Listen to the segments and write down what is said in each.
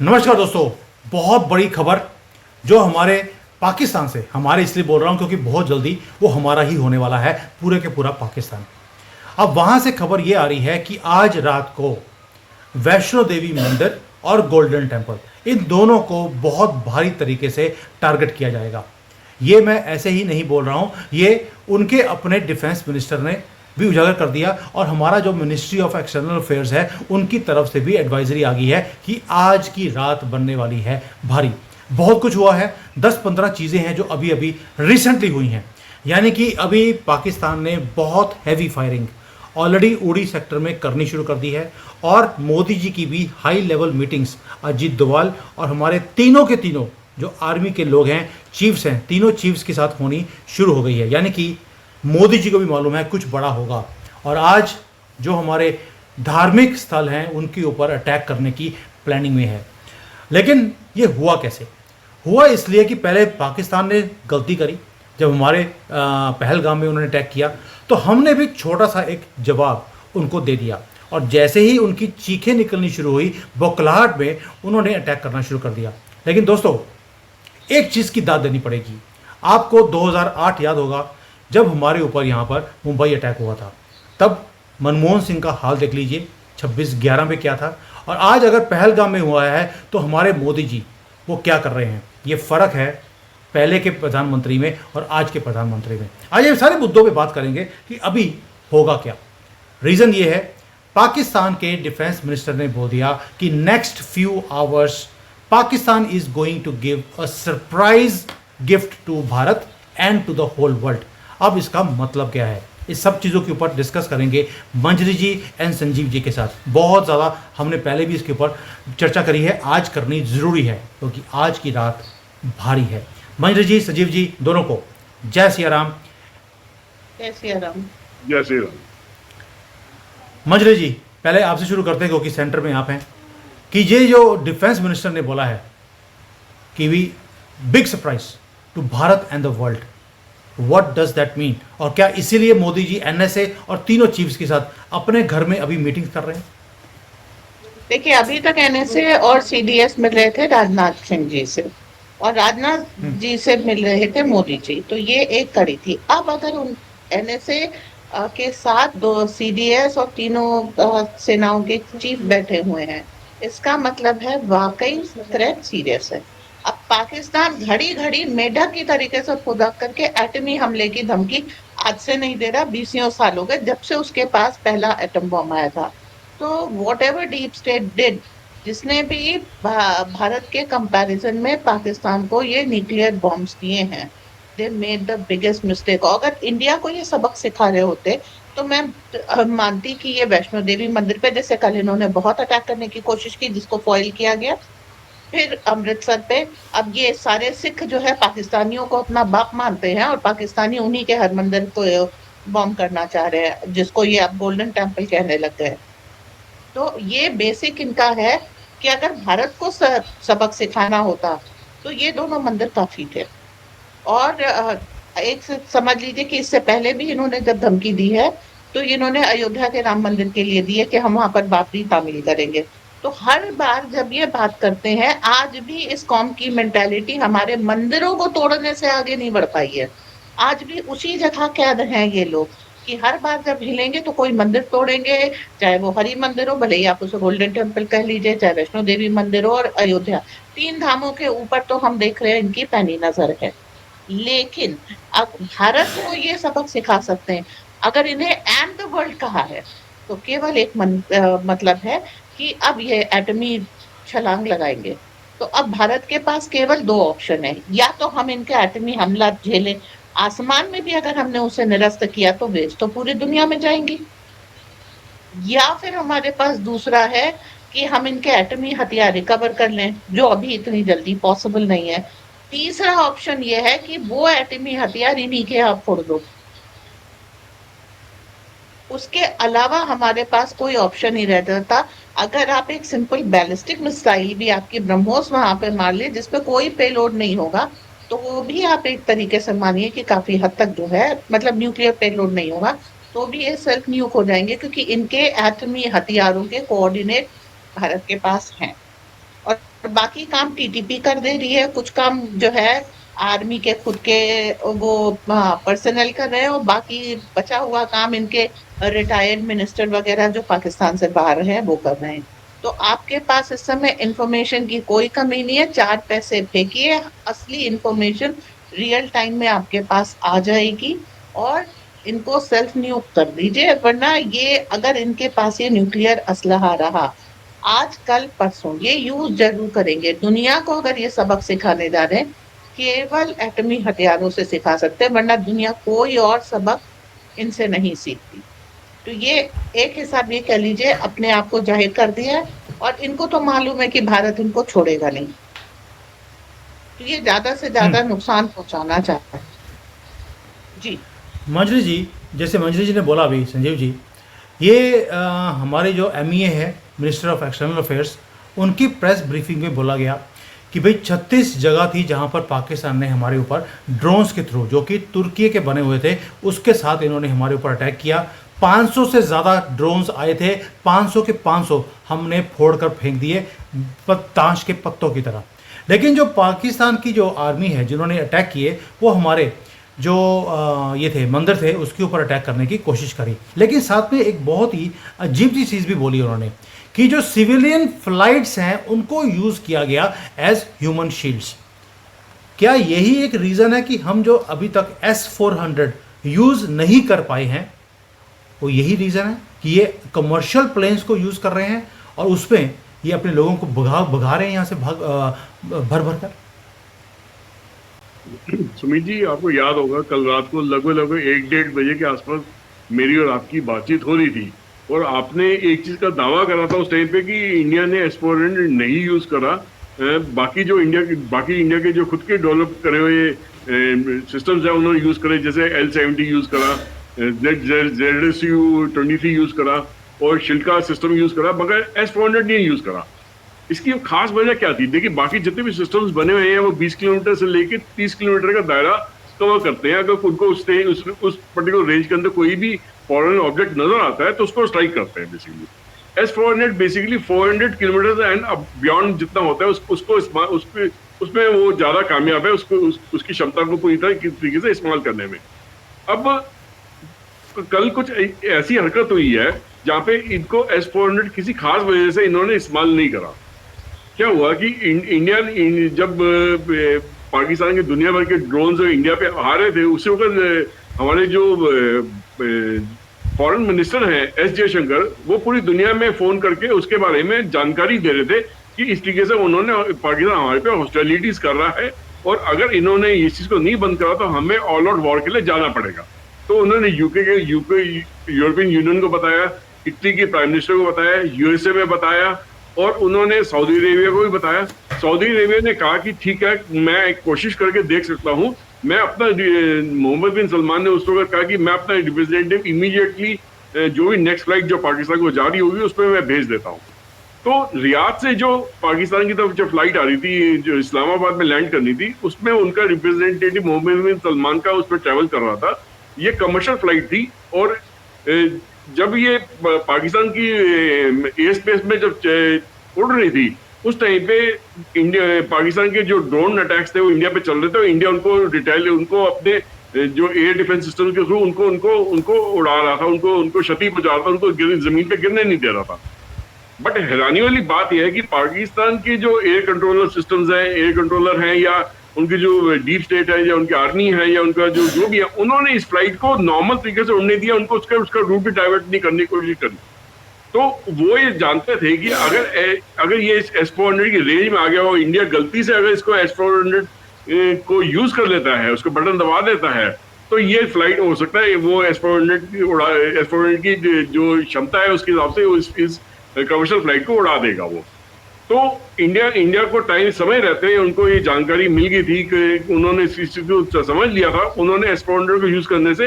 नमस्कार दोस्तों। बहुत बड़ी खबर जो हमारे पाकिस्तान से, हमारे इसलिए बोल रहा हूं क्योंकि बहुत जल्दी वो हमारा ही होने वाला है, पूरे के पूरा पाकिस्तान। अब वहां से खबर ये आ रही है कि आज रात को वैष्णो देवी मंदिर और गोल्डन टेम्पल, इन दोनों को बहुत भारी तरीके से टारगेट किया जाएगा। ये मैं ऐसे ही नहीं बोल रहा हूं, ये उनके अपने डिफेंस मिनिस्टर ने भी उजागर कर दिया और हमारा जो मिनिस्ट्री ऑफ एक्सटर्नल अफेयर्स है उनकी तरफ से भी एडवाइजरी आ गई है कि आज की रात बनने वाली है भारी। बहुत कुछ हुआ है, 10-15 चीज़ें हैं जो अभी अभी रिसेंटली हुई हैं। यानी कि अभी पाकिस्तान ने बहुत हैवी फायरिंग ऑलरेडी उड़ी सेक्टर में करनी शुरू कर दी है और मोदी जी की भी high level meetings Ajit Doval और हमारे तीनों के तीनों जो आर्मी के लोग हैं, चीफ्स हैं, तीनों चीफ्स के साथ होनी शुरू हो गई है। यानी कि मोदी जी को भी मालूम है कुछ बड़ा होगा और आज जो हमारे धार्मिक स्थल हैं उनके ऊपर अटैक करने की प्लानिंग में है। लेकिन ये हुआ कैसे? हुआ इसलिए कि पहले पाकिस्तान ने गलती करी, जब हमारे पहलगाम में उन्होंने अटैक किया तो हमने भी छोटा सा एक जवाब उनको दे दिया और जैसे ही उनकी चीखें निकलनी शुरू हुई, बौखलाहट में उन्होंने अटैक करना शुरू कर दिया। लेकिन दोस्तों, एक चीज़ की दाद देनी पड़ेगी। आपको 2008 याद होगा, जब हमारे ऊपर यहाँ पर मुंबई अटैक हुआ था, तब मनमोहन सिंह का हाल देख लीजिए 26/11 में क्या था, और आज अगर पहलगाम में हुआ है तो हमारे मोदी जी वो क्या कर रहे हैं। ये फ़र्क है पहले के प्रधानमंत्री में और आज के प्रधानमंत्री में। आज ये सारे मुद्दों पे बात करेंगे कि अभी होगा क्या। रीज़न ये है, पाकिस्तान के डिफेंस मिनिस्टर ने बोल दिया कि next few hours Pakistan is going to give a surprise gift to Bharat and to the whole world. अब इसका मतलब क्या है, इस सब चीज़ों के ऊपर डिस्कस करेंगे मंजरी जी एंड संजीव जी के साथ। बहुत ज़्यादा हमने पहले भी इसके ऊपर चर्चा करी है, आज करनी ज़रूरी है क्योंकि आज की रात भारी है। मंजरी जी, संजीव जी, दोनों को जय सिया राम। जय सिया राम। जय श्री राम। मंजरी जी, पहले आपसे शुरू करते हैं क्योंकि सेंटर में आप हैं, कि ये जो डिफेंस मिनिस्टर ने बोला है कि we big surprise to Bharat and the world, what does that mean? और क्या इसीलिए मोदी जी एनएसए और तीनों चीफ्स के साथ अपने घर में अभी मीटिंग कर रहे हैं? देखिए, अभी तक एनएसए और सीडीएस मिल रहे थे राजनाथ सिंह जी से और राजनाथ जी से मिल रहे थे मोदी जी, तो ये एक कड़ी थी। अब अगर उन एनएसए के साथ दो सीडीएस और तीनों सेनाओं के चीफ बैठे हुए हैं, इसका मतलब है वाकई थ्रेट सीरियस है। अब पाकिस्तान घड़ी घड़ी मेढक की तरीके से खुदा करके एटमी हमले की धमकी आज से नहीं दे रहा, 20 साल हो गए जब से उसके पास पहला एटम बम आया था। तो what ever deep state did, जिसने भी भारत के कंपैरिजन में पाकिस्तान को ये न्यूक्लियर बॉम्ब्स दिए हैं, they made the biggest mistake. अगर इंडिया को ये सबक सिखा रहे होते तो मैं मानती कि ये वैष्णो देवी मंदिर पे, जैसे कल इन्होंने बहुत अटैक करने की कोशिश की जिसको फॉइल किया गया, फिर अमृतसर पे, अब ये सारे सिख जो है पाकिस्तानियों को अपना बाप मानते हैं और पाकिस्तानी उन्हीं के हरमंदिर को बॉम्ब करना चाह रहे हैं, जिसको ये अब गोल्डन टेम्पल कहने लग गए। तो ये बेसिक इनका है कि अगर भारत को सबक सिखाना होता तो ये दोनों मंदिर काफी थे। और एक समझ लीजिए कि इससे पहले भी इन्होंने जब धमकी दी है तो इन्होंने अयोध्या के राम मंदिर के लिए दी है कि हम वहां पर बाबरी तामील करेंगे। तो हर बार जब ये बात करते हैं, आज भी इस कौम की मेंटालिटी हमारे मंदिरों को तोड़ने से आगे नहीं बढ़ पाई है। आज भी उसी जगह कैद हैं ये लोग कि हर बार जब हिलेंगे तो कोई मंदिर तोड़ेंगे, चाहे वो हरि मंदिर हो, भले ही आप उसे गोल्डन टेम्पल कह लीजिए, चाहे वैष्णो देवी मंदिर हो और अयोध्या, तीन धामों के ऊपर तो हम देख रहे हैं इनकी पैनी नजर है। लेकिन अब भारत को ये सबक सिखा सकते हैं। अगर इन्हें एंड द वर्ल्ड कहा है तो केवल एक मतलब है कि अब ये एटमी छलांग लगाएंगे। तो अब भारत के पास केवल दो ऑप्शन है, या तो हम इनके एटमी हमला झेलें, आसमान में भी अगर हमने उसे निरस्त किया तो वेस्ट तो पूरी दुनिया में जाएंगी, या फिर हमारे पास दूसरा है कि हम इनके एटमी हथियार रिकवर कर लें, जो अभी इतनी जल्दी पॉसिबल नहीं है। तीसरा ऑप्शन ये है कि वो एटमी हथियार इन्हीं के आप फोड़ दो। उसके अलावा हमारे पास कोई ऑप्शन नहीं रह जाता। अगर आप एक सिंपल बैलिस्टिक मिसाइल भी आपकी ब्रह्मोस वहां पे मार ले जिसपे कोई पेलोड नहीं होगा, तो वो भी आप एक तरीके से मानिए कि काफी हद तक जो है, मतलब न्यूक्लियर पेलोड नहीं होगा, तो भी ये सेल्फ न्यूक हो जाएंगे क्योंकि इनके एटमी हथियारों के कोऑर्डिनेट भारत के पास हैं। और और बाकी काम टीटीपी कर दे रही है, कुछ काम जो है आर्मी के खुद के वो पर्सनल कर रहे हैं, और बाकी बचा हुआ काम इनके रिटायर्ड मिनिस्टर वगैरह जो पाकिस्तान से बाहर हैं वो कर रहे हैं। तो आपके पास इस समय इंफॉर्मेशन की कोई कमी नहीं है, 4 पैसे फेंकिए, असली इंफॉर्मेशन रियल टाइम में आपके पास आ जाएगी, और इनको सेल्फ नियुक्त कर दीजिए, वरना ये अगर इनके पास ये न्यूक्लियर असलहा रहा आज कल परसों ये यूज जरूर करेंगे। दुनिया को अगर ये सबक सिखाने जा रहे हैं, केवल एटमी हथियारों से सिखा सकते हैं, वरना दुनिया कोई और सबक इनसे नहीं सीखती। तो ये एक हिसाब ये कह लीजिए अपने आप को जाहिर कर दिया है, और इनको तो मालूम है कि भारत इनको छोड़ेगा नहीं, तो ये ज्यादा से ज्यादा हम्म। नुकसान पहुंचाना चाहता है। जी। मंजरी जी, जैसे मंजरी जी ने बोला अभी, संजीव जी, ये हमारे जो एमईए है, मिनिस्टर ऑफ एक्सटर्नल अफेयर्स, उनकी प्रेस ब्रीफिंग में बोला गया कि भाई 36 जगह थी जहां पर पाकिस्तान ने हमारे ऊपर ड्रोन्स के थ्रू, जो कि तुर्की के बने हुए थे, उसके साथ इन्होंने हमारे ऊपर अटैक किया। 500 से ज़्यादा ड्रोन्स आए थे, 500 के 500 हमने फोड़ कर फेंक दिए, ताश के पत्तों की तरह। लेकिन जो पाकिस्तान की जो आर्मी है जिन्होंने अटैक किए, वो हमारे जो ये थे मंदिर थे उसके ऊपर अटैक करने की कोशिश करी। लेकिन साथ में एक बहुत ही अजीब सी चीज़ भी बोली उन्होंने कि जो सिविलियन फ्लाइट्स हैं उनको यूज़ किया गया एज ह्यूमन शील्ड्स। क्या यही एक रीज़न है कि हम जो अभी तक S-400 यूज़ नहीं कर पाए हैं, वो यही रीज़न है कि ये कमर्शियल प्लेन्स को यूज़ कर रहे हैं और उसमें ये अपने लोगों को भगा रहे हैं यहाँ से भर भर कर? सुमित जी, आपको याद होगा कल रात को लगभग लगभग 1-1:30 बजे के आसपास मेरी और आपकी बातचीत हो रही थी, और आपने एक चीज का दावा करा था उस टाइम पे कि इंडिया ने S-400 नहीं यूज करा। बाकी इंडिया के जो खुद के डेवलप करे हुए सिस्टम्स है उन्होंने यूज करे, जैसे L-70 यूज करा, ZSU-23 यूज करा और शिल्का सिस्टम यूज करा, मगर S-400 नहीं यूज करा। इसकी खास वजह क्या थी? देखिए, बाकी जितने भी सिस्टम्स बने हुए हैं वो 20 किलोमीटर से लेकर 30 किलोमीटर का दायरा कवर करते हैं। अगर उनको उस पर्टिकुलर रेंज के अंदर कोई भी फॉरेन ऑब्जेक्ट नजर आता है तो उसको स्ट्राइक करते हैं basically. S-400 basically 400 kilometre and beyond जितना होता है उसमें वो ज्यादा कामयाब है, उसकी क्षमता को पूरी तरीके से इस्तेमाल करने में। अब कल कुछ ऐसी हरकत हुई है जहाँ पे इनको S-400 किसी खास वजह से इन्होंने इस्तेमाल नहीं करा। क्या हुआ कि जब पाकिस्तान के दुनिया भर के ड्रोन जो इंडिया पे आ रहे थे, उसी वक्त हमारे जो फॉरेन मिनिस्टर हैं एस जयशंकर, वो पूरी दुनिया में फोन करके उसके बारे में जानकारी दे रहे थे कि इस तरीके से उन्होंने पाकिस्तान हमारे पे हॉस्टिलिटीज कर रहा है, और अगर इन्होंने इस चीज को नहीं बंद करा तो हमें ऑल आउट वॉर के लिए जाना पड़ेगा। तो उन्होंने यूके यूरोपियन यूनियन को बताया, इटली के प्राइम मिनिस्टर को बताया, यूएसए में बताया, और उन्होंने सऊदी अरेबिया को भी बताया। सऊदी अरेबिया ने कहा कि ठीक है, मैं एक कोशिश करके देख सकता हूं। मैं अपना मोहम्मद बिन सलमान ने उस वक्त कहा कि मैं अपना रिप्रेजेंटेटिव इमीडिएटली जो भी नेक्स्ट फ्लाइट जो पाकिस्तान को जा रही होगी उसमें मैं भेज देता हूं। तो रियाद से जो पाकिस्तान की तरफ जो फ्लाइट आ रही थी, जो इस्लामाबाद में लैंड करनी थी, उसमें उनका रिप्रेजेंटेटिव मोहम्मद बिन सलमान का उस पर ट्रैवल कर रहा था। ये कमर्शियल फ्लाइट थी, और जब ये पाकिस्तान की एयर स्पेस में जब उड़ रही थी, उस टाइम पे पाकिस्तान के जो ड्रोन अटैक्स थे वो इंडिया पे चल रहे थे, और इंडिया उनको अपने जो एयर डिफेंस सिस्टम के थ्रू उनको उड़ा रहा था, उनको क्षति पहुंचा रहा था, उनको जमीन पे गिरने नहीं दे रहा था। बट हैरानी वाली बात यह है कि पाकिस्तान के जो एयर कंट्रोलर सिस्टम्स हैं, एयर कंट्रोलर हैं, या उनकी जो डीप स्टेट है, या उनकी आर्मी है, या उनका जो भी है, उन्होंने इस फ्लाइट को नॉर्मल तरीके से उड़ने दिया, उनको उसका रूट भी डाइवर्ट नहीं करने की कोशिश करी। तो वो ये जानते थे कि अगर ये S-400 की रेंज में आ गया हो, इंडिया गलती से अगर इसको S-400 को यूज कर लेता है, उसको बटन दबा देता है, तो ये फ्लाइट हो सकता है वो S-400 की जो क्षमता है उसके हिसाब से इस कमर्शियल फ्लाइट को उड़ा देगा वो। तो इंडिया को समय रहते हैं उनको ये जानकारी मिल गई थी कि उन्होंने इस चीज को समझ लिया था। उन्होंने S-400 को यूज करने से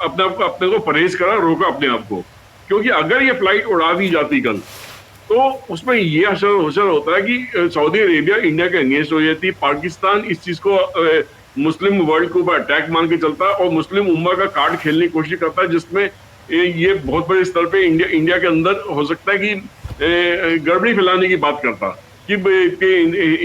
अपने को परहेज करा, रोका अपने आप को, क्योंकि अगर ये फ्लाइट उड़ा दी जाती कल, तो उसमें ये असर होता है कि सऊदी अरेबिया इंडिया के अगेंस्ट हो जाती। पाकिस्तान इस चीज को मुस्लिम वर्ल्ड के ऊपर अटैक मान के चलता है, और मुस्लिम उम्मा का कार्ड खेलने की कोशिश करता है, जिसमें ये बहुत बड़े स्तर पे इंडिया के अंदर हो सकता है कि गड़बड़ी फैलाने की बात करता। कि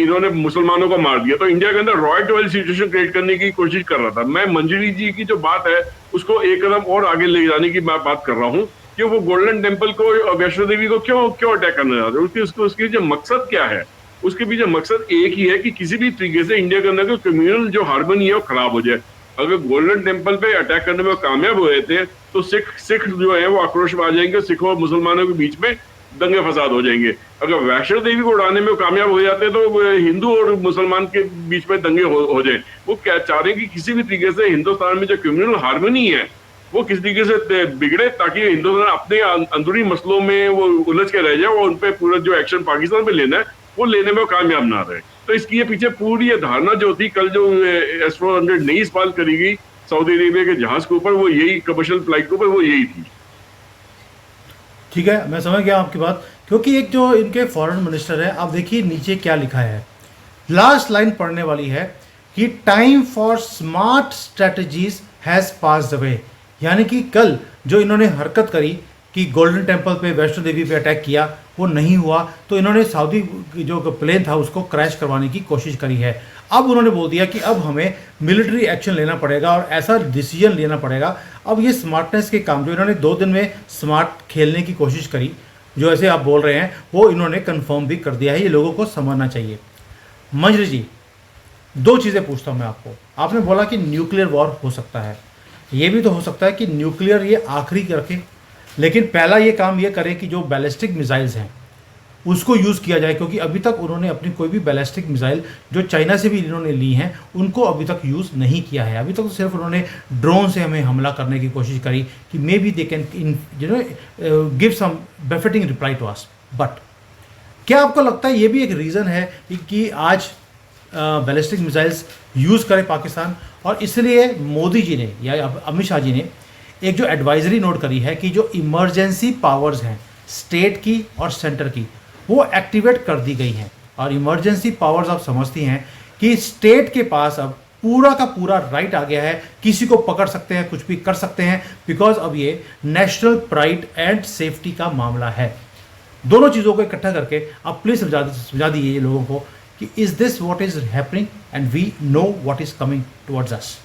इन्होंने मुसलमानों को मार दिया, तो इंडिया के अंदर रॉयट वाली सिचुएशन क्रिएट करने की कोशिश कर रहा था। मैं मंजरी जी की जो बात है उसको एक कदम और आगे ले जाने की मैं बात कर रहा हूँ कि वो गोल्डन टेम्पल को, वैष्णो देवी को क्यों क्यों अटैक करना चाहते हैं, उसकी जो मकसद क्या है, उसके पीछे मकसद एक ही है कि किसी भी तरीके से इंडिया के अंदर कम्युनल जो हार्मनी है वो खराब हो जाए। अगर गोल्डन टेम्पल पे अटैक करने में कामयाब हुए थे तो सिख जो है वो आक्रोश में आ जाएंगे, सिखों और मुसलमानों के बीच में दंगे फसाद हो जाएंगे। अगर वैष्णो देवी को उड़ाने में कामयाब हो जाते हैं तो हिंदू और मुसलमान के बीच में दंगे हो जाए। वो क्या चाह रहे हैं कि किसी भी तरीके से हिंदुस्तान में जो कम्युनल हार्मनी है वो किस तरीके से बिगड़े, ताकि हिंदुस्तान अपने अंदरूनी मसलों में वो उलझ के रह जाए और उन पर पूरा जो एक्शन पाकिस्तान पे लेना है वो लेने में कामयाब ना रहे। तो इसकी ये पीछे पूरी ये धारणा जो थी, कल जो S-400 नई इस्तेमाल करी गई सऊदी अरेबिया के जहाज के ऊपर, वो यही कमर्शियल फ्लाइट के ऊपर वो यही थी। ठीक है, मैं समझ गया आपकी बात। क्योंकि एक जो इनके फॉरेन मिनिस्टर है, आप देखिए नीचे क्या लिखा है, लास्ट लाइन पढ़ने वाली है कि time for smart strategies has passed away. यानी कि कल जो इन्होंने हरकत करी कि गोल्डन टेम्पल पे, वैष्णो देवी पे अटैक किया, वो नहीं हुआ, तो इन्होंने सऊदी जो प्लेन था उसको क्रैश करवाने की कोशिश करी है। अब उन्होंने बोल दिया कि अब हमें मिलिट्री एक्शन लेना पड़ेगा और ऐसा डिसीजन लेना पड़ेगा। अब ये स्मार्टनेस के काम जो इन्होंने 2 दिन में स्मार्ट खेलने की कोशिश करी, जो ऐसे आप बोल रहे हैं, वो इन्होंने कंफर्म भी कर दिया है। ये लोगों को समझना चाहिए। मंजरी जी, 2 चीज़ें पूछता हूँ मैं आपको। आपने बोला कि न्यूक्लियर वॉर हो सकता है, ये भी तो हो सकता है कि न्यूक्लियर ये आखिरी रखें, लेकिन पहला ये काम ये करें कि जो बैलिस्टिक मिसाइल्स हैं उसको यूज़ किया जाए, क्योंकि अभी तक उन्होंने अपनी कोई भी बैलिस्टिक मिसाइल जो चाइना से भी इन्होंने ली हैं उनको अभी तक यूज़ नहीं किया है। अभी तक तो सिर्फ उन्होंने ड्रोन से हमें हमला करने की कोशिश करी कि maybe they can give some befitting reply to us. But क्या आपको लगता है ये भी एक रीज़न है कि आज बैलिस्टिक मिसाइल्स यूज़ करे पाकिस्तान, और इसलिए मोदी जी ने या अमित शाह जी ने एक जो एडवाइजरी नोट करी है कि जो इमरजेंसी पावर्स हैं स्टेट की और सेंटर की, वो एक्टिवेट कर दी गई हैं। और इमरजेंसी पावर्स आप समझती हैं कि स्टेट के पास अब पूरा का पूरा राइट आ गया है, किसी को पकड़ सकते हैं, कुछ भी कर सकते हैं, बिकॉज अब ये नेशनल प्राइड एंड सेफ्टी का मामला है। दोनों चीज़ों को इकट्ठा करके आप प्लीज़ समझा दीजिए लोगों को कि is this what is happening and we know what is coming towards us.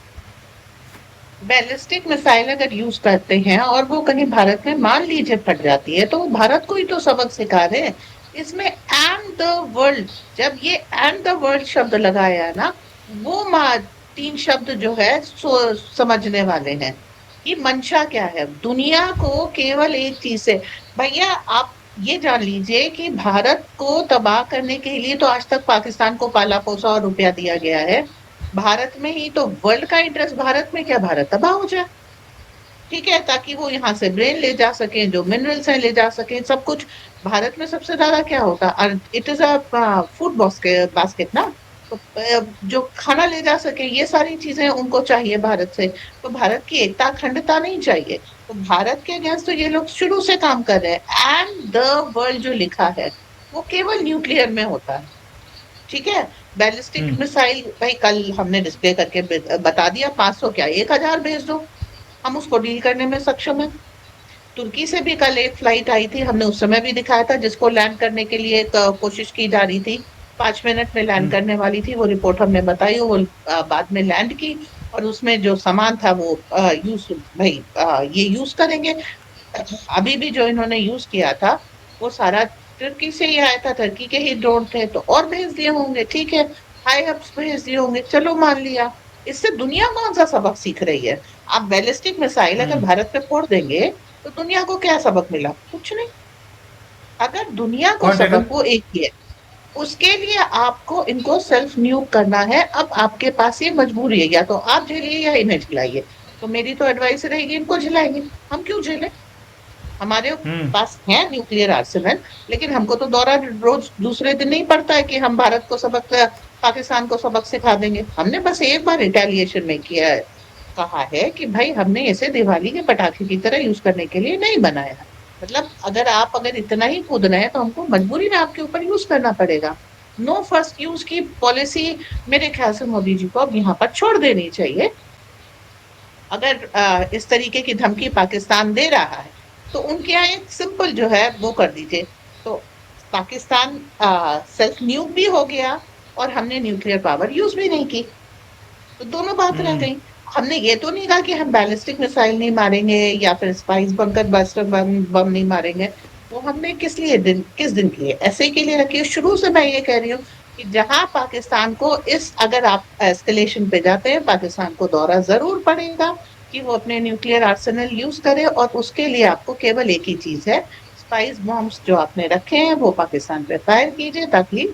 Ballistic missile अगर यूज करते हैं और वो कहीं भारत में मान लीजिए फट जाती है, तो वो भारत को ही तो सबक सिखा रहे हैं। इसमें एंड द वर्ल्ड, जब ये एंड द वर्ल्ड शब्द लगाया है ना, वो 3 शब्द जो है समझने वाले हैं कि मंशा क्या है। दुनिया को केवल एक चीज से, भैया आप ये जान लीजिए कि भारत को तबाह करने के लिए तो आज तक पाकिस्तान को पाला पोसा और रुपया दिया गया है। भारत में ही तो वर्ल्ड का इंटरेस्ट भारत में, क्या भारत तबाह हो जाए, ठीक है, ताकि वो यहाँ से ब्रेन ले जा सके, जो मिनरल्स हैं ले जा सके, सब कुछ। भारत में सबसे ज्यादा क्या होता है, it is a food basket ना, तो जो खाना ले जा सके, ये सारी चीजें उनको चाहिए भारत से। तो भारत की एकता अखंडता नहीं चाहिए। तो भारत के अगेंस्ट तो ये लोग शुरू से काम कर रहे हैं। एंड द वर्ल्ड जो लिखा है वो केवल न्यूक्लियर में होता है, ठीक है। बैलिस्टिक मिसाइल भाई कल हमने डिस्प्ले करके बता दिया, 500 क्या 1000 भेज दो, हम उसको डील करने में सक्षम है। तुर्की से भी कल एक फ्लाइट आई थी, हमने उस समय भी दिखाया था, जिसको लैंड करने के लिए कोशिश की जा रही थी, 5 मिनट में लैंड करने वाली थी। वो रिपोर्ट हमने बताई, वो बाद में लैंड की और उसमें जो सामान था वो ये यूज करेंगे। अभी भी जो इन्होंने यूज किया था वो सारा तुर्की से ही आया था, तुर्की के ही ड्रोन थे, तो और भेज दिए होंगे, ठीक है, हाई हब्स भेज दिए होंगे, चलो मान लिया। इससे दुनिया कौन सा सबक सीख रही है? आप बैलिस्टिक मिसाइल अगर भारत पे फोड़ देंगे तो दुनिया को क्या सबक मिला? कुछ नहीं। अगर दुनिया को सबक वो एक ही है, उसके लिए आपको इनको सेल्फ न्यूक करना है। अब आपके पास ये मजबूरी है, या तो आप झेलिए या इन्हें झिलाइए। तो मेरी तो एडवाइस रहेगी इनको झिलाएंगे, हम क्यों झेलें? हमारे पास है न्यूक्लियर आर्सेनल, लेकिन हमको तो दौरा रोज दूसरे दिन नहीं पड़ता है कि हम भारत को सबक, पाकिस्तान को सबक सिखा देंगे। हमने बस एक बार रिटेलिएशन में किया है, कहा है कि भाई हमने इसे दिवाली के पटाखे की तरह यूज करने के लिए नहीं बनाया। मतलब अगर इतना ही कूद रहे हैं तो हमको मजबूरी में आपके ऊपर यूज करना पड़ेगा। नो फर्स्ट यूज की पॉलिसी मेरे ख्याल से मोदी जी को अब यहाँ पर छोड़ देनी चाहिए। अगर इस तरीके की धमकी पाकिस्तान दे रहा है तो उनके यहाँ एक सिंपल जो है वो कर दीजिए। तो पाकिस्तान सेल्फ न्यूक भी हो गया और हमने न्यूक्लियर पावर यूज भी नहीं की, तो दोनों बात रह हम्म। गई। हमने ये तो नहीं कहा कि हम बैलिस्टिक मिसाइल नहीं मारेंगे या फिर स्पाइस बंकर बस्टर बम नहीं मारेंगे। वो हमने किस दिन के लिए, ऐसे के लिए रखी है। शुरू से मैं ये कह रही हूँ कि जहां पाकिस्तान को अगर आप एस्केलेशन पे जाते हैं, पाकिस्तान को दौरा जरूर पड़ेगा कि वो अपने न्यूक्लियर आर्सेनल यूज करे, और उसके लिए आपको केवल एक ही चीज है, स्पाइस बॉम्ब्स जो आपने रखे हैं वो पाकिस्तान पे फायर कीजिए, ताकि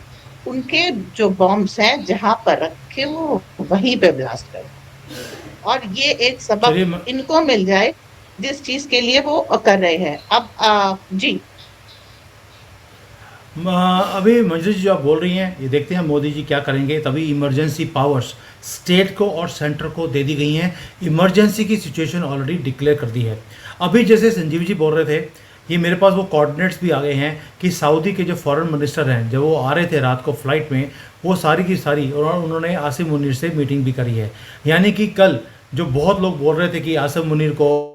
उनके जो बॉम्ब्स हैं जहां पर रखे वो वहीं पे ब्लास्ट करें, और ये एक सबक चलिए इनको मिल जाए जिस चीज के लिए वो कर रहे हैं। अब जी अभी मंजू जी जो आप बोल रही हैं, ये देखते हैं मोदी जी क्या करेंगे। तभी इमरजेंसी पावर्स स्टेट को और सेंटर को दे दी गई हैं। इमरजेंसी की सिचुएशन ऑलरेडी डिक्लेयर कर दी है। अभी जैसे संजीव जी बोल रहे थे, ये मेरे पास वो कोऑर्डिनेट्स भी आ गए हैं कि सऊदी के जो फॉरेन मिनिस्टर हैं, जब वो आ रहे थे रात को फ्लाइट में, वो सारी की सारी और उन्होंने आसिम मुनीर से मीटिंग भी करी है। यानी कि कल जो बहुत लोग बोल रहे थे कि आसिम मुनीर को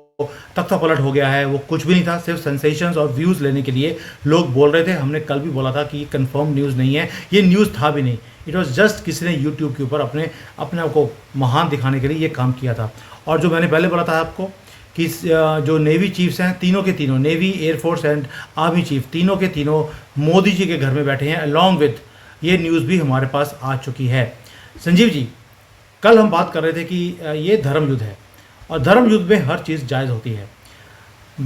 तख्ता पलट हो गया है, वो कुछ भी नहीं था, सिर्फ सेंसेशंस और व्यूज़ लेने के लिए लोग बोल रहे थे। हमने कल भी बोला था कि ये कंफर्म न्यूज़ नहीं है, ये न्यूज़ था भी नहीं, इट वॉज जस्ट किसी ने यूट्यूब के ऊपर अपने अपने आप को महान दिखाने के लिए ये काम किया था। और जो मैंने पहले बोला था आपको कि जो नेवी चीफ्स हैं, तीनों के तीनों, navy, air force and army chief, तीनों के तीनों मोदी जी के घर में बैठे हैं, अलॉन्ग विद ये न्यूज़ भी हमारे पास आ चुकी है। संजीव जी, कल हम बात कर रहे थे कि ये धर्म युद्ध है और धर्म युद्ध में हर चीज़ जायज़ होती है।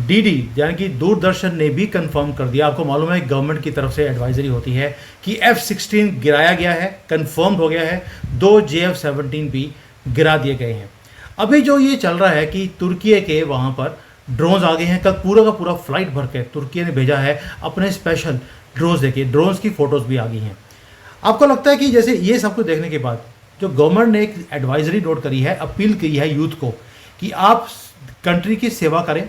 डीडी यानी कि दूरदर्शन ने भी कंफर्म कर दिया, आपको मालूम है गवर्नमेंट की तरफ से एडवाइजरी होती है कि F-16 गिराया गया है, कंफर्म हो गया है, 2 JF-17 भी गिरा दिए गए हैं। अभी जो ये चल रहा है कि तुर्की के वहाँ पर ड्रोन्स आ गए हैं, कल पूरा का पूरा फ्लाइट भर के तुर्की ने भेजा है अपने स्पेशल ड्रोन्स, देखिए ड्रोन्स की फ़ोटोज़ भी आ गई हैं। आपको लगता है कि जैसे ये सब कुछ देखने के बाद जो गवर्नमेंट ने एक एडवाइजरी नोट करी है, अपील की है यूथ को कि आप कंट्री की सेवा करें,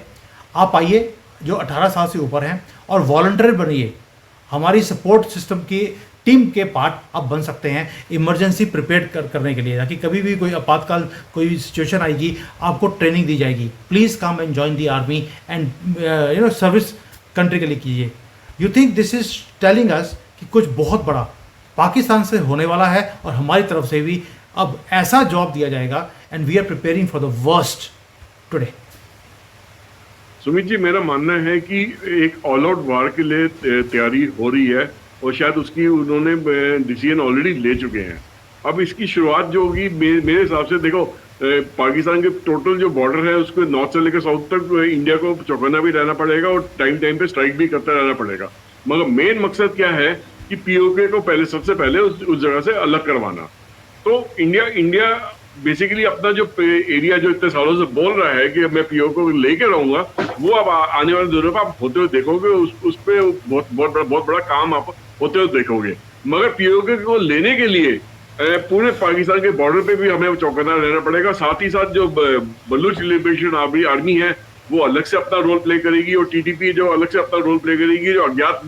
आप आइए जो 18 साल से ऊपर हैं और वॉलंटियर बनिए, हमारी सपोर्ट सिस्टम की टीम के पार्ट आप बन सकते हैं इमरजेंसी प्रिपेयर करने के लिए, ताकि कभी भी कोई आपातकाल कोई सिचुएशन आएगी आपको ट्रेनिंग दी जाएगी। Please come and join the army and service country के लिए कीजिए। You think this is telling us कि कुछ बहुत बड़ा पाकिस्तान से होने वाला है और हमारी तरफ से भी अब ऐसा जॉब दिया जाएगा, and we are preparing for the worst today. Sumit ji, मेरा मानना है कि एक ऑल आउट वार के लिए तैयारी हो रही है और शायद उसकी उन्होंने डिसीजन ऑलरेडी ले चुके हैं। अब इसकी शुरुआत जो होगी मेरे हिसाब से, देखो पाकिस्तान के टोटल जो बॉर्डर है उसको नॉर्थ से लेकर साउथ तक इंडिया को चौकन्ना भी रहना पड़ेगा और टाइम टाइम पे स्ट्राइक भी करता रहना पड़ेगा। मगर मेन मकसद क्या है कि पीओके को सबसे पहले उस जगह से अलग करवाना। तो इंडिया बेसिकली अपना जो एरिया जो इतने सालों से बोल रहा है कि मैं पीओ को लेके रहूंगा, वो अब आने वाले दिनों में आप होते हुए देखोगे, उस पे बहुत बड़ा काम आप होते हुए देखोगे। मगर पीओके को लेने के लिए पूरे पाकिस्तान के बॉर्डर पे भी हमें चौकन्ना रहना पड़ेगा। साथ ही साथ जो बलूच लिबरेशन आर्मी है वो अलग से अपना रोल प्ले करेगी और टीटीपी जो अलग से अपना रोल प्ले करेगी। जो अज्ञात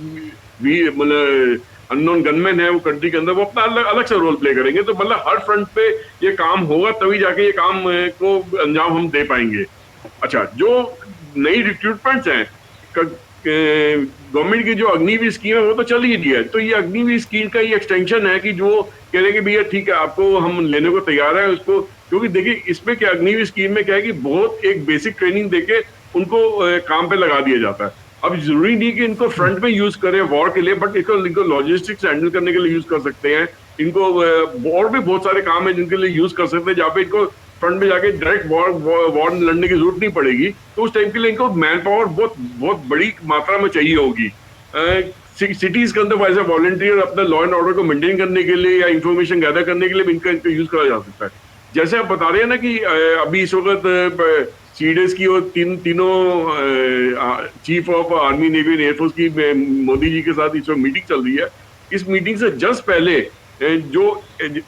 मतलब अननोन गनमैन है वो कंट्री के अंदर, वो अपना अलग से रोल प्ले करेंगे। तो मतलब हर फ्रंट पे ये काम होगा, तभी जाके ये काम को अंजाम हम दे पाएंगे। अच्छा, जो नई रिक्रूटमेंट्स हैं, गवर्नमेंट की जो अग्निवीर स्कीम है वो तो चल ही रही है। तो ये अग्निवीर स्कीम का ये एक्सटेंशन है कि जो कह रहे हैं कि भैया ठीक है आपको हम लेने को तैयार है उसको, क्योंकि देखिए इसमें क्या अग्निवीर स्कीम में क्या है कि बहुत एक बेसिक ट्रेनिंग देके उनको काम पे लगा दिया जाता है। अब जरूरी नहीं कि इनको फ्रंट में यूज करें वॉर के लिए, बट इनको लॉजिस्टिक्स हैंडल करने के लिए यूज कर सकते हैं। इनको और भी बहुत सारे काम है जिनके लिए यूज कर सकते हैं, जहाँ पे इनको फ्रंट में जाके डायरेक्ट वॉर लड़ने की जरूरत नहीं पड़ेगी। तो उस टाइम के लिए इनको मैन पावर बहुत बड़ी मात्रा में चाहिए होगी। सिटीज के अंदर वैसे वॉलंटियर अपना लॉ एंड ऑर्डर को मेंटेन करने के लिए या इंफॉर्मेशन गैदर करने के लिए इनका यूज करा जा सकता है। जैसे आप बता रहे हैं ना कि अभी इस वक्त सीडीएस की और तीनों chief of army, navy and air force की मोदी जी के साथ इस वक्त मीटिंग चल रही है। इस मीटिंग से जस्ट पहले जो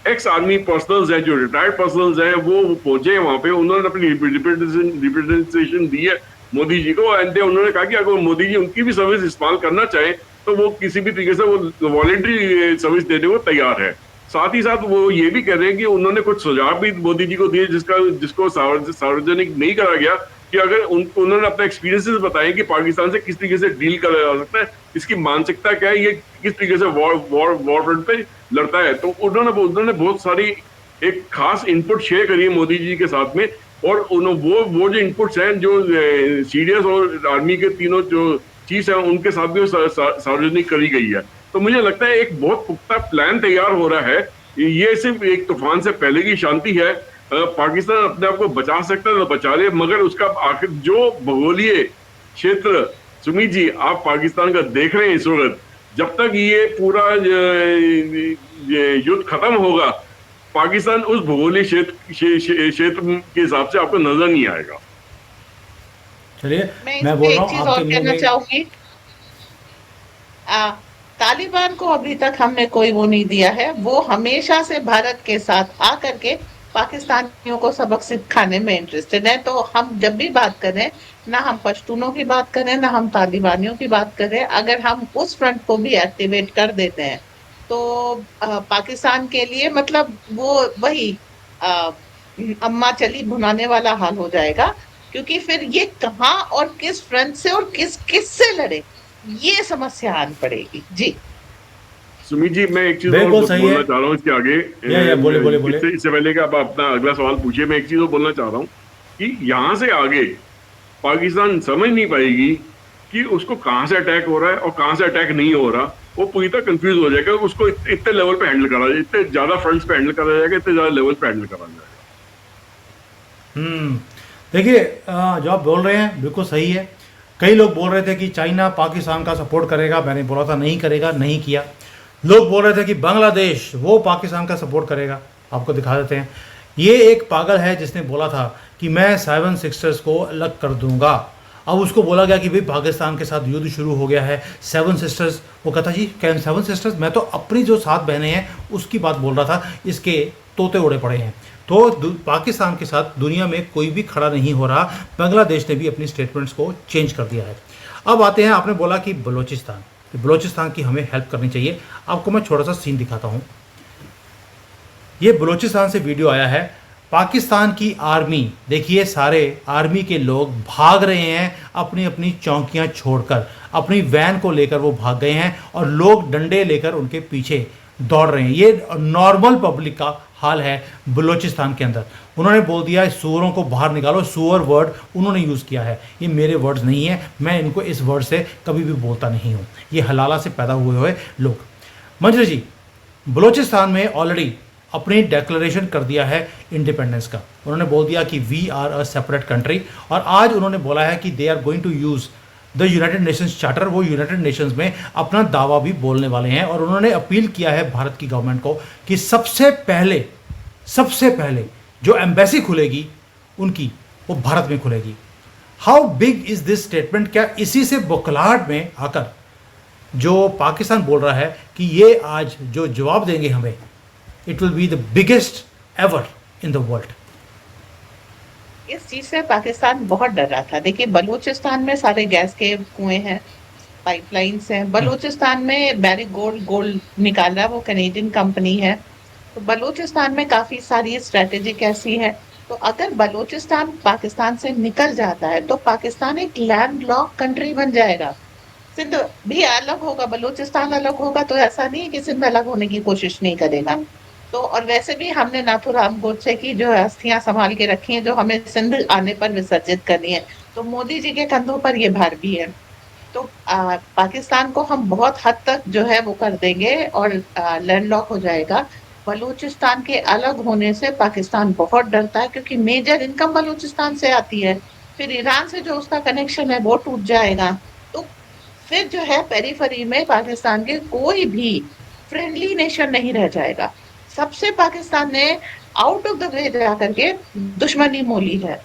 एक्स आर्मी पर्सनल्स हैं, जो रिटायर्ड पर्सनल्स हैं, वो पहुंचे हैं वहां पे। उन्होंने अपनी रिप्रेजेंटेशन दी है मोदी जी को, एंड उन्होंने कहा कि अगर मोदी जी उनकी भी सर्विस इस्तेमाल करना चाहे तो वो किसी भी तरीके से वो वॉलंटरी सर्विस देने को तैयार है। साथ ही साथ वो ये भी कह रहे हैं कि उन्होंने कुछ सुझाव भी मोदी जी को दिए जिसको सार्वजनिक नहीं करा गया, कि अगर उन्होंने अपने एक्सपीरियंसेस बताए कि पाकिस्तान से किस तरीके से डील करा जा सकता है, इसकी मानसिकता क्या है, ये किस तरीके से वॉर फ्रंट पे लड़ता है। तो उन्होंने बहुत सारी एक खास इनपुट शेयर करी है मोदी जी के साथ में। और वो जो इनपुट्स हैं, जो सीडीएस और आर्मी के तीनों जो चीफ हैं उनके साथ भी सार्वजनिक करी गई है। तो मुझे लगता है एक बहुत पुख्ता प्लान तैयार हो रहा है। ये सिर्फ एक तूफान से पहले की शांति है। पाकिस्तान अपने आप को बचा सकता है तो बचा ले, मगर उसका आखिर जो भूगोलीय क्षेत्र, सुमित जी आप पाकिस्तान का देख रहे हैं इस वक्त, जब तक ये पूरा युद्ध खत्म होगा, पाकिस्तान उस भूगोलीय क्षेत्र के हिसाब से आपको नजर नहीं आएगा। चलिए, मैं मैं इसमें बोल एक रहा हूँ चीज आपके और मुंह कहना में। चाहूंगी। तालिबान को अभी तक हमने कोई वो नहीं दिया है, वो हमेशा से भारत के साथ आकर के पाकिस्तानियों को सबक सिखाने में इंटरेस्टेड है। तो हम जब भी बात करें, ना हम पश्तूनों की बात करें ना हम तालिबानियों की बात करें, अगर हम उस फ्रंट को भी एक्टिवेट कर देते हैं तो पाकिस्तान के लिए मतलब वो वही अ, अम्मा चली भुनाने वाला हाल हो जाएगा। क्योंकि फिर ये कहाँ और किस फ्रंट से और किस किस से लड़े, ये समस्या आन पड़ेगी। जी सुमित जी मैं एक चीज और बिल्कुल सही है। बोलना चाह रहा हूँ इसके आगे। या बोले बोले बोले। इससे पहले कि आप अपना अगला सवाल पूछिए, मैं एक चीज और बोलना चाह रहा हूँ कि यहाँ से आगे पाकिस्तान समझ नहीं पाएगी कि उसको कहाँ से अटैक हो रहा है और कहाँ से अटैक नहीं हो रहा। वो पूरी तरह कंफ्यूज हो जाएगा। उसको इतने लेवल पे हैंडल करा जाए, इतने ज्यादा फ्रंट्स पे हैंडल करा जाएगा, इतने ज्यादा लेवल पे हैंडल करा जाएगा। देखिए, जो आप बोल रहे हैं बिल्कुल सही है। कई लोग बोल रहे थे कि चाइना पाकिस्तान का सपोर्ट करेगा, मैंने बोला था नहीं करेगा, नहीं किया। लोग बोल रहे थे कि बांग्लादेश वो पाकिस्तान का सपोर्ट करेगा, आपको दिखा देते हैं। ये एक पागल है जिसने बोला था कि मैं 7 सिस्टर्स को अलग कर दूंगा। अब उसको बोला गया कि भाई पाकिस्तान के साथ युद्ध शुरू हो गया है, 7 सिस्टर्स। वो कहता जी क्या 7 सिस्टर्स, मैं तो अपनी जो 7 बहनें हैं उसकी बात बोल रहा था, इसके तोते उड़े पड़े हैं। तो पाकिस्तान के साथ दुनिया में कोई भी खड़ा नहीं हो रहा। बांग्लादेश ने भी अपनी स्टेटमेंट्स को चेंज कर दिया है। अब आते हैं, आपने बोला कि बलूचिस्तान, तो बलूचिस्तान की हमें हेल्प करनी चाहिए। आपको मैं छोटा सा सीन दिखाता हूँ। ये बलूचिस्तान से वीडियो आया है। पाकिस्तान की आर्मी, देखिए सारे आर्मी के लोग भाग रहे हैं, अपनी अपनी चौकियां छोड़कर अपनी वैन को लेकर वो भाग गए हैं और लोग डंडे लेकर उनके पीछे दौड़ रहे हैं। ये नॉर्मल पब्लिक का हाल है बलूचिस्तान के अंदर। उन्होंने बोल दिया है सुअरों को बाहर निकालो, सुअर वर्ड उन्होंने यूज़ किया है। ये मेरे वर्ड्स नहीं है, मैं इनको इस वर्ड से कभी भी बोलता नहीं हूँ। ये हलाला से पैदा हुए हुए लोग। मंजरी जी, बलूचिस्तान में ऑलरेडी अपनी डेक्लेरेशन कर दिया है इंडिपेंडेंस का। उन्होंने बोल दिया कि we are a separate country, और आज उन्होंने बोला है कि they are going to use the United Nations charter. वो यूनाइटेड नेशंस में अपना दावा भी बोलने वाले हैं। और उन्होंने अपील किया है भारत की गवर्नमेंट को कि सबसे पहले जो एम्बेसी खुलेगी उनकी, वो भारत में खुलेगी। How big is this statement? क्या इसी से बौखलाहट में आकर जो पाकिस्तान बोल रहा है कि ये आज जो जवाब देंगे हमें, it will be the biggest ever in the world? इस चीज से पाकिस्तान बहुत डर रहा था। देखिए बलूचिस्तान में सारे गैस के कुएं हैं, पाइपलाइंस हैं। बलूचिस्तान में बैरिक गोल्ड निकाल रहा है, वो कनेडियन कंपनी है। तो बलूचिस्तान में काफी सारी स्ट्रेटेजिक ऐसी है। तो अगर बलूचिस्तान पाकिस्तान से निकल जाता है तो पाकिस्तान एक लैंडलॉक कंट्री बन जाएगा। सिंध भी अलग होगा, बलूचिस्तान अलग होगा, तो ऐसा नहीं है कि सिंध अलग होने की कोशिश नहीं करेगा। तो और वैसे भी हमने नाथूराम गोडसे की जो अस्थियां संभाल के रखी हैं, जो हमें सिंध आने पर विसर्जित करनी है। तो मोदी जी के कंधों पर ये भार भी है। तो पाकिस्तान को हम बहुत हद तक जो है वो कर देंगे और लैंडलॉक हो जाएगा। बलूचिस्तान के अलग होने से पाकिस्तान बहुत डरता है, क्योंकि मेजर इनकम बलूचिस्तान से आती है। फिर ईरान से जो उसका कनेक्शन है वो टूट जाएगा। तो फिर जो है पेरीफेरी में पाकिस्तान के कोई भी फ्रेंडली नेशन नहीं रह जाएगा। सबसे पाकिस्तान ने आउट ऑफ द वे जाकर के दुश्मनी मोली है।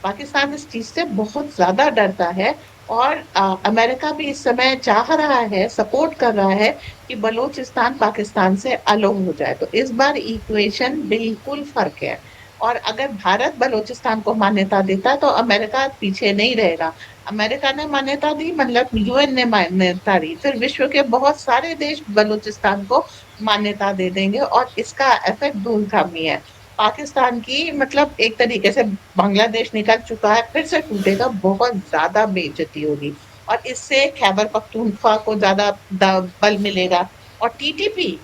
पाकिस्तान इस चीज से बहुत ज्यादा डरता है। और अमेरिका भी इस समय चाह रहा है, सपोर्ट कर रहा है कि बलूचिस्तान पाकिस्तान से अलग हो जाए। तो इस बार इक्वेशन बिल्कुल फर्क है। और अगर भारत बलूचिस्तान को मान्यता देता है तो अमेरिका पीछे नहीं रहेगा। अमेरिका ने मान्यता दी, मतलब यूएन ने मान्यता दी, फिर विश्व के बहुत सारे देश बलूचिस्तान को मान्यता दे देंगे और इसका इफेक्ट दूरगामी है। पाकिस्तान की मतलब एक तरीके से बांग्लादेश निकल चुका है, फिर से टूटेगा, बहुत ज्यादा बेइज्जती होगी और इससे खैबर पख्तूनख्वा को ज्यादा बल मिलेगा। और टीटीपी,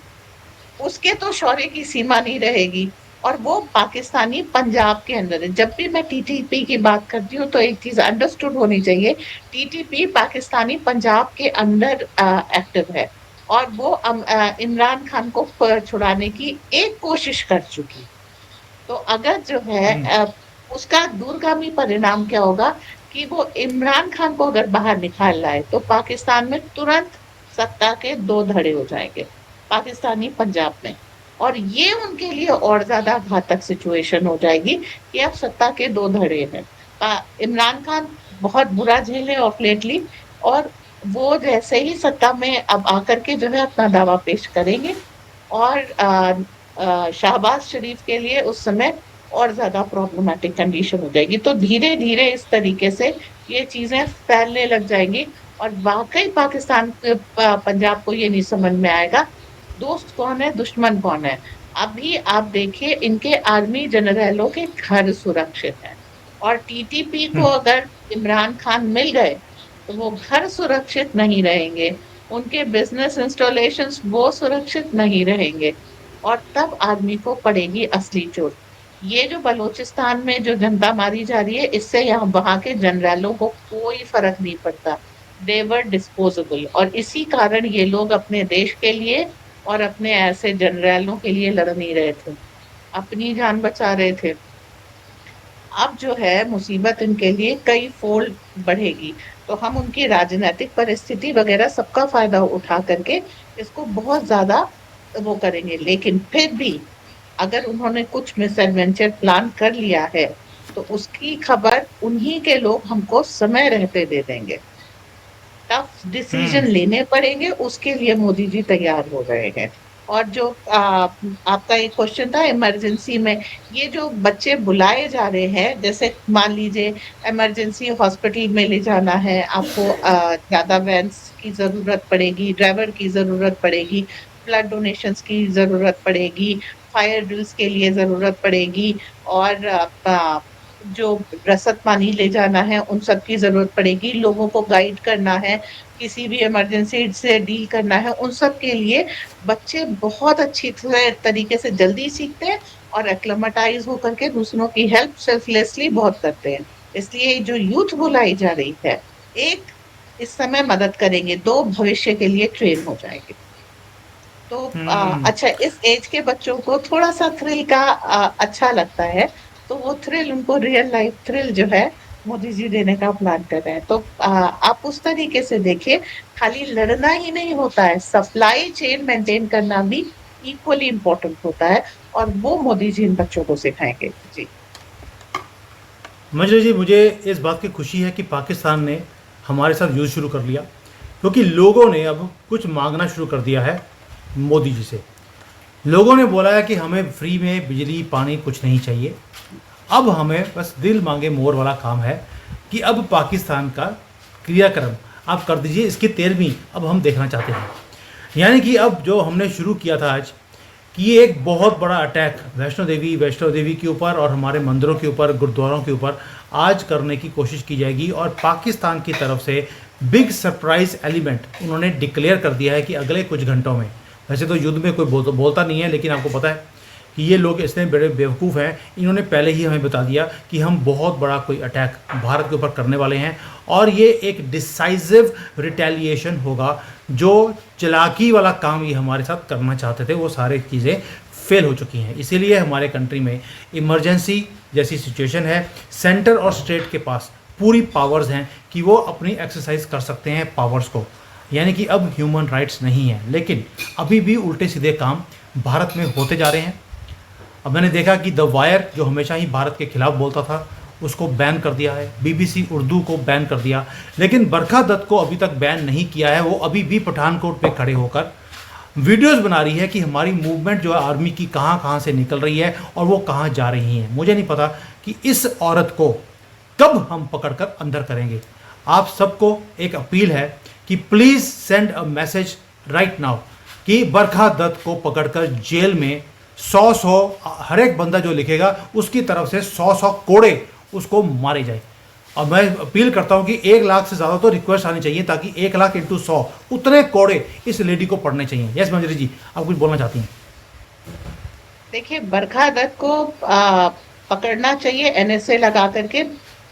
उसके तो शौर्य की सीमा नहीं रहेगी और वो पाकिस्तानी पंजाब के अंदर है। जब भी मैं टीटीपी की बात करती हूँ तो एक चीज अंडरस्टूड होनी चाहिए, टीटीपी पाकिस्तानी पंजाब के अंदर एक्टिव है और वो इमरान खान को छुड़ाने की एक कोशिश कर चुकी। तो अगर जो है हम्म। उसका दूरगामी परिणाम क्या होगा कि वो इमरान खान को अगर बाहर निकाल लाए तो पाकिस्तान में तुरंत सत्ता के दो धड़े हो जाएंगे, पाकिस्तानी पंजाब में। और ये उनके लिए और ज्यादा घातक सिचुएशन हो जाएगी कि अब सत्ता के दो धड़े हैं। इमरान खान बहुत बुरा झेले ऑफ लेटली और वो जैसे ही सत्ता में अब आकर के जो है अपना दावा पेश करेंगे और शहबाज शरीफ के लिए उस समय और ज्यादा प्रॉब्लमेटिक कंडीशन हो जाएगी। तो धीरे धीरे इस तरीके से ये चीजें फैलने लग जाएंगी और वाकई पाकिस्तान पंजाब को ये नहीं समझ में आएगा दोस्त कौन है दुश्मन कौन है। अभी आप देखिए इनके आर्मी जनरलों के घर सुरक्षित हैं और टीटीपी को हम्म। अगर इमरान खान मिल गए तो वो घर सुरक्षित नहीं रहेंगे, उनके बिजनेस इंस्टॉलेशंस वो सुरक्षित नहीं रहेंगे और तब आदमी को पड़ेगी असली चोट। ये जो बलूचिस्तान में जो जनता मारी जा रही है इससे यहाँ वहां के जनरलों को कोई फर्क नहीं पड़ता, दे वर डिस्पोजेबल। और इसी कारण ये लोग अपने देश के लिए और अपने ऐसे जनरलों के लिए लड़ नहीं रहे थे, अपनी जान बचा रहे थे। अब जो है मुसीबत इनके लिए कई फोल्ड बढ़ेगी। तो हम उनकी राजनीतिक परिस्थिति वगैरह सबका फायदा उठा करके इसको बहुत ज्यादा वो करेंगे, लेकिन फिर भी अगर उन्होंने कुछ मिसएडवेंचर प्लान कर लिया है तो उसकी खबर उन्हीं के लोग हमको समय रहते दे देंगे। टफ डिसीजन हम्म। लेने पड़ेंगे, उसके लिए मोदी जी तैयार हो गए हैं। और जो आपका एक क्वेश्चन था इमरजेंसी में, ये जो बच्चे बुलाए जा रहे हैं, जैसे मान लीजिए इमरजेंसी हॉस्पिटल में ले जाना है आपको, ज्यादा वैन्स की जरूरत पड़ेगी, ड्राइवर की जरूरत पड़ेगी, ब्लड डोनेशंस की जरूरत पड़ेगी, फायर ड्रिल्स के लिए जरूरत पड़ेगी और जो रसद पानी ले जाना है उन सब की जरूरत पड़ेगी, लोगों को गाइड करना है, किसी भी इमरजेंसी से डील करना है, उन सब के लिए बच्चे बहुत अच्छी तरीके से जल्दी सीखते हैं और एक्लेमेटाइज होकर के दूसरों की हेल्प सेल्फलेसली बहुत करते हैं। इसलिए जो यूथ बुलाई जा रही है, एक इस समय मदद करेंगे, दो भविष्य के लिए ट्रेन हो जाएंगे। तो हम्म। अच्छा, इस एज के बच्चों को थोड़ा सा थ्रिल का अच्छा लगता है, तो वो थ्रिल उनको रियल लाइफ थ्रिल जो है मोदी जी देने का प्लान कर रहे हैं। तो आप उस तरीके से देखिए, खाली लड़ना ही नहीं होता है, सप्लाई चेन मेंटेन करना भी इक्वली इम्पोर्टेंट होता है और वो मोदी जी इन बच्चों को सिखाएंगे। जी मंजरी जी, मुझे इस बात की खुशी है कि पाकिस्तान ने हमारे साथ युद्ध शुरू कर लिया, क्योंकि लोगों ने अब कुछ मांगना शुरू कर दिया है मोदी जी से। लोगों ने बोला है कि हमें फ्री में बिजली पानी कुछ नहीं चाहिए, अब हमें बस दिल मांगे मोर वाला काम है कि अब पाकिस्तान का क्रियाक्रम आप कर दीजिए, इसकी 13वीं अब हम देखना चाहते हैं। यानी कि अब जो हमने शुरू किया था आज कि ये एक बहुत बड़ा अटैक वैष्णो देवी के ऊपर और हमारे मंदिरों के ऊपर, गुरुद्वारों के ऊपर आज करने की कोशिश की जाएगी। और पाकिस्तान की तरफ से बिग सरप्राइज एलिमेंट उन्होंने डिक्लेयर कर दिया है कि अगले कुछ घंटों में, वैसे तो युद्ध में कोई बोलता नहीं है, लेकिन आपको पता है कि ये लोग इतने बड़े बेवकूफ़ हैं, इन्होंने पहले ही हमें बता दिया कि हम बहुत बड़ा कोई अटैक भारत के ऊपर करने वाले हैं और ये एक डिसाइसिव रिटेलिएशन होगा। जो चालाकी वाला काम ये हमारे साथ करना चाहते थे वो सारी चीज़ें फेल हो चुकी हैं। इसीलिए हमारे कंट्री में इमरजेंसी जैसी सिचुएशन है, सेंटर और स्टेट के पास पूरी पावर्स हैं कि वो अपनी एक्सरसाइज कर सकते हैं पावर्स को। यानी कि अब ह्यूमन राइट्स नहीं है, लेकिन अभी भी उल्टे सीधे काम भारत में होते जा रहे हैं। अब मैंने देखा कि द वायर जो हमेशा ही भारत के खिलाफ बोलता था उसको बैन कर दिया है, BBC उर्दू को बैन कर दिया, लेकिन बरखा दत्त को अभी तक बैन नहीं किया है। वो अभी भी पठानकोट पे खड़े होकर वीडियोस बना रही है कि हमारी मूवमेंट जो है आर्मी की कहाँ कहाँ से निकल रही है और वो कहाँ जा रही हैं। मुझे नहीं पता कि इस औरत को कब हम पकड़कर अंदर करेंगे। आप सबको एक अपील है कि please send a message right now कि बरखा दत्त को पकड़कर जेल में 100 हर एक बंदा जो लिखेगा उसकी तरफ से 100 कोड़े उसको मारे जाए। और मैं अपील करता हूं कि 1 लाख से ज़्यादा तो रिक्वेस्ट आनी चाहिए, ताकि 1 लाख इंटू 100 उतने कोड़े इस लेडी को पड़ने चाहिए। यस मंजरी जी, आप कुछ बोलना चाहती हैं? देखिए, बरखा दत्त को पकड़ना चाहिए, एनएसए लगा करके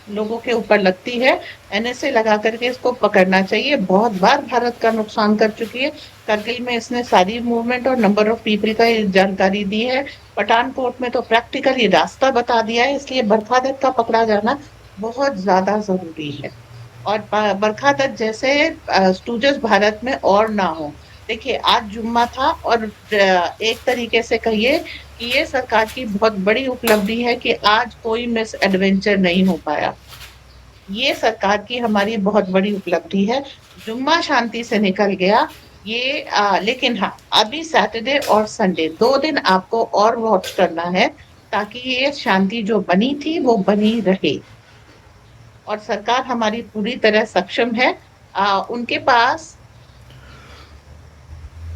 लोगों के ऊपर लगती है, एनएसए लगा करके इसको पकड़ना चाहिए। बहुत बार भारत का नुकसान कर चुकी है। करगिल में इसने सारी मूवमेंट और नंबर ऑफ पीपल का जानकारी दी है। पठानकोट में तो प्रैक्टिकली रास्ता बता दिया है, इसलिए बरखा दत्त का पकड़ा जाना बहुत ज्यादा जरूरी है। और बरखा दत्त जैसे स्टूडेंट्स भारत में और ना हो। देखिए, आज जुम्मा था और एक तरीके से कहिए कि ये सरकार की बहुत बड़ी उपलब्धि है कि आज कोई मिस एडवेंचर नहीं हो पाया। ये सरकार की हमारी बहुत बड़ी उपलब्धि है। जुम्मा शांति से निकल गया ये, लेकिन हाँ, अभी सैटरडे और संडे 2 दिन आपको और वॉच करना है, ताकि ये शांति जो बनी थी वो बनी रहे। और सरकार हमारी पूरी तरह सक्षम है। उनके पास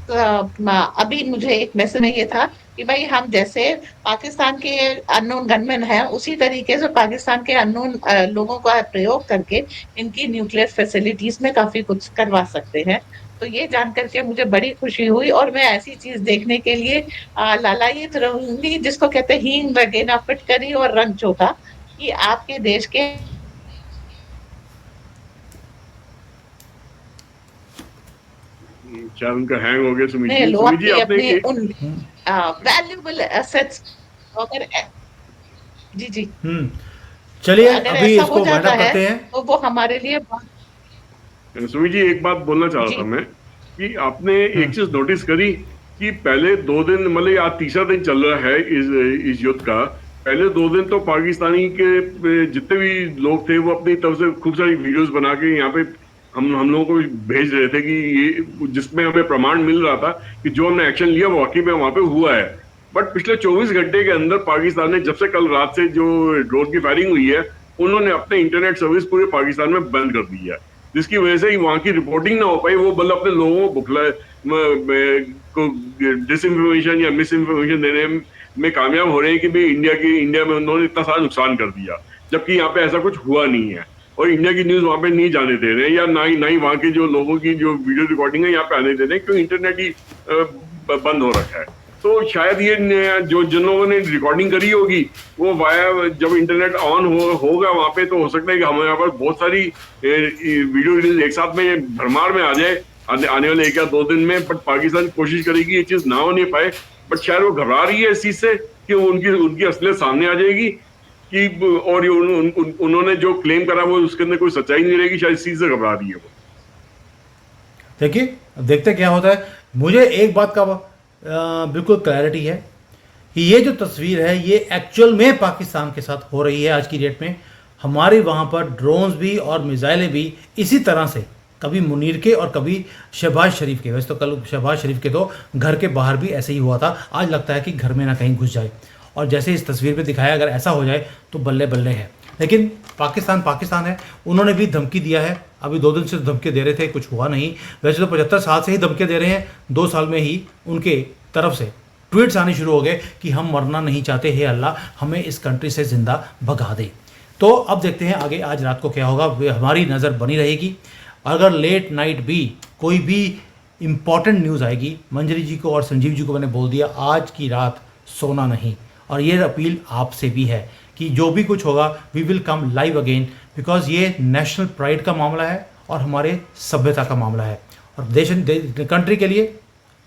अभी मुझे एक मैसेज में ये था कि भाई, हम जैसे पाकिस्तान के अननोन गनमैन हैं, उसी तरीके से पाकिस्तान के अननोन लोगों का प्रयोग करके इनकी न्यूक्लियर फैसिलिटीज में काफी कुछ करवा सकते हैं। तो ये जान करके मुझे बड़ी खुशी हुई, और मैं ऐसी चीज देखने के लिए लालायित रहूंगी, जिसको कहते हैं हींग वगैरह, फिटकरी और रंग चोखा, कि आपके देश के शायद उनका हैंग हो गया। सुमित जी, लोग सुमित जी आपने अपने उन वैल्यूएबल एसेट्स, अगर जी जी, चलिए अगर अभी ऐसा हो इसको वाइंड जाता अप है करते हैं। तो वो हमारे लिए सुमित जी, एक बात बोलना चाह रहा जी। था मैं कि आपने एक चीज नोटिस करी कि पहले 2 दिन, मतलब आज तीसरा दिन चल रहा है इस युद्ध का। पहले 2 दिन तो पाकिस्तानी के जितने भी लोग थे वो अपनी तरफ से खूब सारी वीडियोस बना के यहाँ पे हम लोगों को भेज रहे थे, कि ये जिसमें हमें प्रमाण मिल रहा था कि जो हमने एक्शन लिया वो वाकई में वहां पे हुआ है। बट पिछले 24 घंटे के अंदर पाकिस्तान ने, जब से कल रात से जो ड्रोन की फायरिंग हुई है, उन्होंने अपने इंटरनेट सर्विस पूरे पाकिस्तान में बंद कर दी है, जिसकी वजह से ही वहां की रिपोर्टिंग ना हो पाई। वो मतलब अपने लोगों को को डिसइंफॉर्मेशन या मिस इन्फॉर्मेशन देने में कामयाब हो रहे हैं कि भाई इंडिया में उन्होंने इतना सारा नुकसान कर दिया, जबकि यहाँ पे ऐसा कुछ हुआ नहीं है। और इंडिया की न्यूज वहां पे नहीं जाने दे रहे हैं, या ना ही वहां के जो लोगों की जो वीडियो रिकॉर्डिंग है यहाँ पे आने दे रहे हैं, क्योंकि इंटरनेट ही बंद हो रखा है। तो शायद ये जो जिन लोगों ने रिकॉर्डिंग करी होगी, वो वाया जब इंटरनेट ऑन होगा वहां पे, तो हो सकता है कि हमारे यहाँ पर बहुत सारी वीडियो एक साथ में भरमार में आ जाए आने वाले 1 या 2 दिन में। बट पाकिस्तान कोशिश करेगी ये चीज ना होने पाए। बट शायद वो घबरा रही है इस चीज से कि उनकी असलियत सामने आ जाएगी, कि और उन्होंने जो क्लेम करा वो उसके अंदर कोई सच्चाई नहीं रहेगी। शायद इस चीज से घबरा रही है वो। देखिए, अब देखते क्या होता है। मुझे एक बात का बिल्कुल क्लैरिटी है कि ये जो तस्वीर है ये एक्चुअल में पाकिस्तान के साथ हो रही है आज की डेट में। हमारे वहाँ पर ड्रोन्स भी और मिसाइलें भी इसी तरह से, कभी मुनीर के और कभी शहबाज शरीफ के। वैसे तो कल शहबाज शरीफ के तो घर के बाहर भी ऐसे ही हुआ था, आज लगता है कि घर में ना कहीं घुस जाए। और जैसे इस तस्वीर में दिखाया, अगर ऐसा हो जाए तो बल्ले बल्ले है। लेकिन पाकिस्तान है, उन्होंने भी धमकी दिया है। अभी 2 दिन से धमकी दे रहे थे, कुछ हुआ नहीं। वैसे तो 75 साल से ही धमकी दे रहे हैं, 2 साल में ही उनके तरफ से ट्वीट्स आने शुरू हो गए कि हम मरना नहीं चाहते, हे अल्लाह हमें इस कंट्री से ज़िंदा भगा दे। तो अब देखते हैं आगे आज रात को क्या होगा, हमारी नज़र बनी रहेगी। अगर लेट नाइट भी कोई भी इम्पॉर्टेंट न्यूज़ आएगी, मंजरी जी को और संजीव जी को मैंने बोल दिया, आज की रात सोना नहीं। और ये अपील आपसे भी है कि जो भी कुछ होगा we will come live again, because ये नेशनल प्राइड का मामला है और हमारे सभ्यता का मामला है, और देश कंट्री के लिए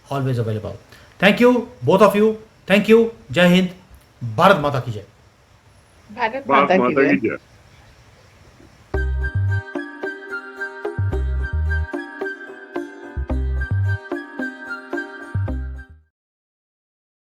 always available. Thank you both of you, thank you. जय हिंद, भारत माता की जय। भारत माता की जय।